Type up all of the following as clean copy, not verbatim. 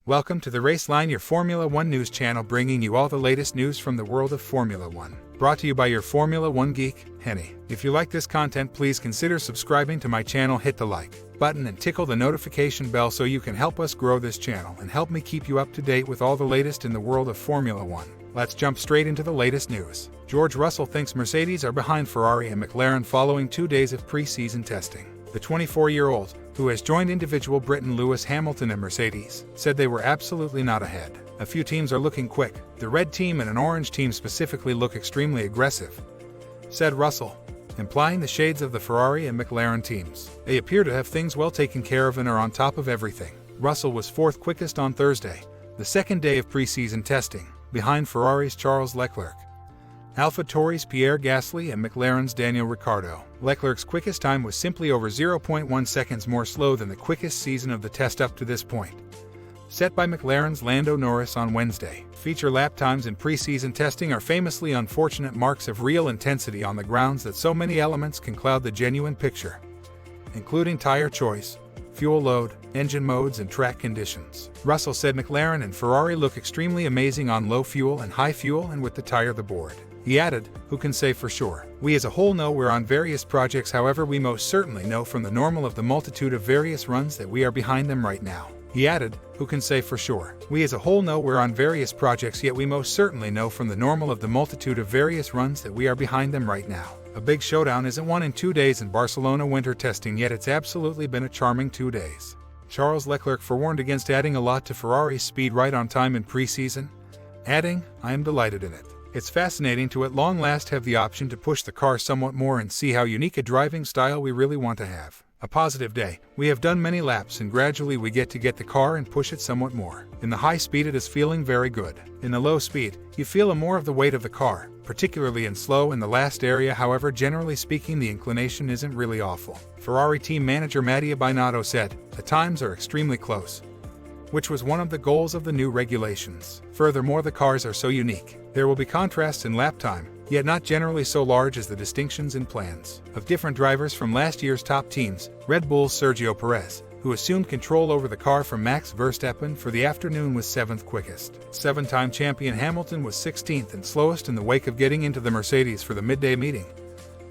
Welcome to the Raceline, your Formula One news channel, bringing you all the latest news from the world of Formula One. Brought to you by your Formula One geek, Henny. If you like this content, please consider subscribing to my channel, hit the like button and tickle the notification bell so you can help us grow this channel and help me keep you up to date with all the latest in the world of Formula One. Let's jump straight into the latest news. George Russell thinks Mercedes are behind Ferrari and McLaren following 2 days of pre-season testing. The 24-year-old, who has joined individual Britain Lewis Hamilton and Mercedes, said they were absolutely not ahead. A few teams are looking quick. The red team and an orange team specifically look extremely aggressive, said Russell, implying the shades of the Ferrari and McLaren teams. They appear to have things well taken care of and are on top of everything. Russell was fourth quickest on Thursday, the second day of pre-season testing, behind Ferrari's Charles Leclerc, AlphaTauri's Pierre Gasly and McLaren's Daniel Ricciardo. Leclerc's quickest time was simply over 0.1 seconds more slow than the quickest season of the test up to this point, set by McLaren's Lando Norris on Wednesday. Feature lap times in pre-season testing are famously unfortunate marks of real intensity on the grounds that so many elements can cloud the genuine picture, including tire choice, fuel load, engine modes, and track conditions. Russell said McLaren and Ferrari look extremely amazing on low fuel and high fuel and with the tire the board. He added, "Who can say for sure? We as a whole know we're on various projects, however we most certainly know from the normal of the multitude of various runs that we are behind them right now." He added, "Who can say for sure? We as a whole know we're on various projects, yet we most certainly know from the normal of the multitude of various runs that we are behind them right now. A big showdown isn't won in 2 days in Barcelona winter testing, yet it's absolutely been a charming 2 days." Charles Leclerc forewarned against adding a lot to Ferrari's speed right on time in pre-season, adding, "I am delighted in it. It's fascinating to at long last have the option to push the car somewhat more and see how unique a driving style we really want to have. A positive day. We have done many laps and gradually we get the car and push it somewhat more. In the high speed it is feeling very good. In the low speed, you feel more of the weight of the car, particularly in slow in the last area, however generally speaking the inclination isn't really awful." Ferrari team manager Mattia Binotto said, "The times are extremely close, which was one of the goals of the new regulations. Furthermore, the cars are so unique. There will be contrasts in lap time, yet not generally so large as the distinctions in plans of different drivers from last year's top teams." Red Bull's Sergio Perez, who assumed control over the car from Max Verstappen for the afternoon, was 7th quickest. 7-time champion Hamilton was 16th and slowest in the wake of getting into the Mercedes for the midday meeting,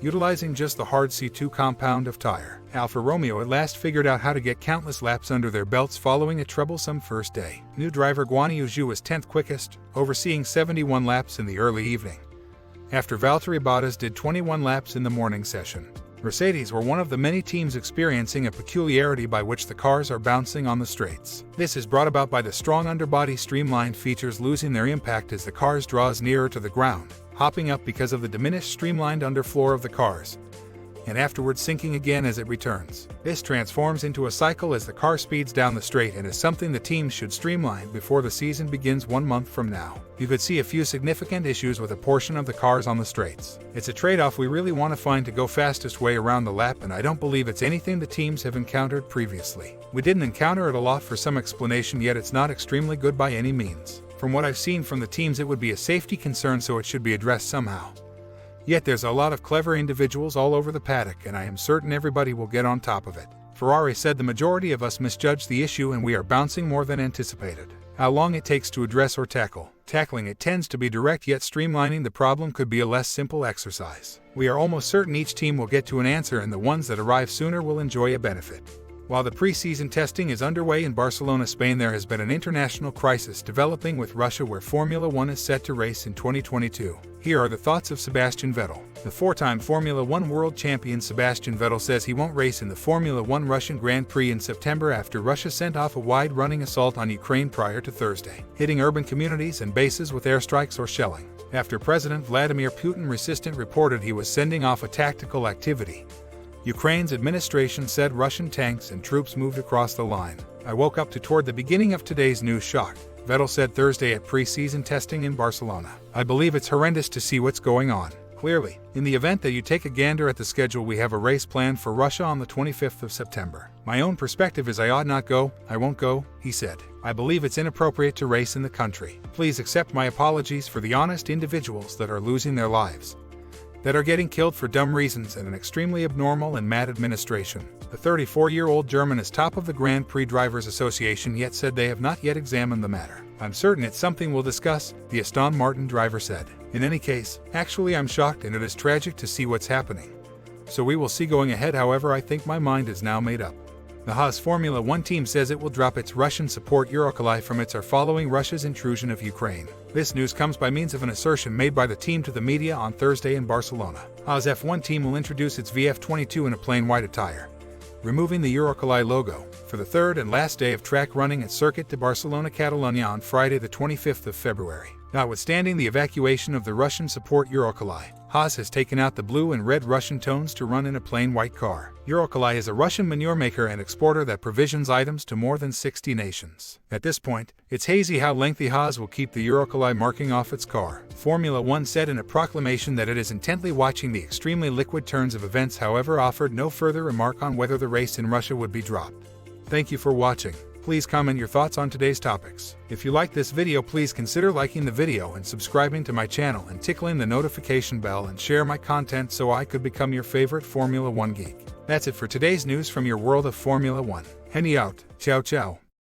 utilizing just the hard C2 compound of tire. Alfa Romeo at last figured out how to get countless laps under their belts following a troublesome first day. New driver Guan Yu Zhou was 10th quickest, overseeing 71 laps in the early evening, after Valtteri Bottas did 21 laps in the morning session. Mercedes were one of the many teams experiencing a peculiarity by which the cars are bouncing on the straights. This is brought about by the strong underbody streamlined features losing their impact as the cars draws nearer to the ground, hopping up because of the diminished streamlined underfloor of the cars, and afterwards sinking again as it returns. This transforms into a cycle as the car speeds down the straight and is something the teams should streamline before the season begins 1 month from now. You could see a few significant issues with a portion of the cars on the straights. It's a trade-off we really want to find to go fastest way around the lap, and I don't believe it's anything the teams have encountered previously. We didn't encounter it a lot for some explanation, yet it's not extremely good by any means. From what I've seen from the teams, it would be a safety concern, so it should be addressed somehow. Yet there's a lot of clever individuals all over the paddock, and I am certain everybody will get on top of it." Ferrari said, "The majority of us misjudged the issue and we are bouncing more than anticipated. How long it takes to address or tackling it tends to be direct, yet streamlining the problem could be a less simple exercise. We are almost certain each team will get to an answer and the ones that arrive sooner will enjoy a benefit." While the pre-season testing is underway in Barcelona, Spain, there has been an international crisis developing with Russia, where Formula One is set to race in 2022. Here are the thoughts of Sebastian Vettel. The 4-time Formula One world champion Sebastian Vettel says he won't race in the Formula One Russian Grand Prix in September after Russia sent off a wide-running assault on Ukraine prior to Thursday, hitting urban communities and bases with airstrikes or shelling. After President Vladimir Putin reported he was sending off a tactical activity, Ukraine's administration said Russian tanks and troops moved across the line. "I woke up toward the beginning of today's news shocked," Vettel said Thursday at pre-season testing in Barcelona. "I believe it's horrendous to see what's going on. Clearly, in the event that you take a gander at the schedule, we have a race planned for Russia on the 25th of September. My own perspective is I ought not go, I won't go," he said. "I believe it's inappropriate to race in the country. Please accept my apologies for the honest individuals that are losing their lives. that are getting killed for dumb reasons and an extremely abnormal and mad administration. The 34-year-old German is top of the Grand Prix Drivers Association, yet said they have not yet examined the matter. I'm certain it's something we'll discuss, the Aston Martin driver said. In any case, actually I'm shocked and it is tragic to see what's happening. So we will see going ahead. However, I think my mind is now made up. The Haas Formula One team says it will drop its Russian support Uralkali from its following Russia's intrusion of Ukraine. This news comes by means of an assertion made by the team to the media on Thursday in Barcelona. Haas F1 team will introduce its VF22 in a plain white attire, removing the Uralkali logo, for the third and last day of track running at Circuit de Barcelona, Catalonia on Friday the 25th of February. Notwithstanding the evacuation of the Russian support Uralkali, Haas has taken out the blue and red Russian tones to run in a plain white car. Uralkali is a Russian manure maker and exporter that provisions items to more than 60 nations. At this point, it's hazy how lengthy Haas will keep the Uralkali marking off its car. Formula One said in a proclamation that it is intently watching the extremely liquid turns of events, however offered no further remark on whether the race in Russia would be dropped. Thank you for watching. Please comment your thoughts on today's topics. If you like this video, please consider liking the video and subscribing to my channel and tickling the notification bell and share my content so I could become your favorite Formula One geek. That's it for today's news from your world of Formula One. Henny out. Ciao ciao.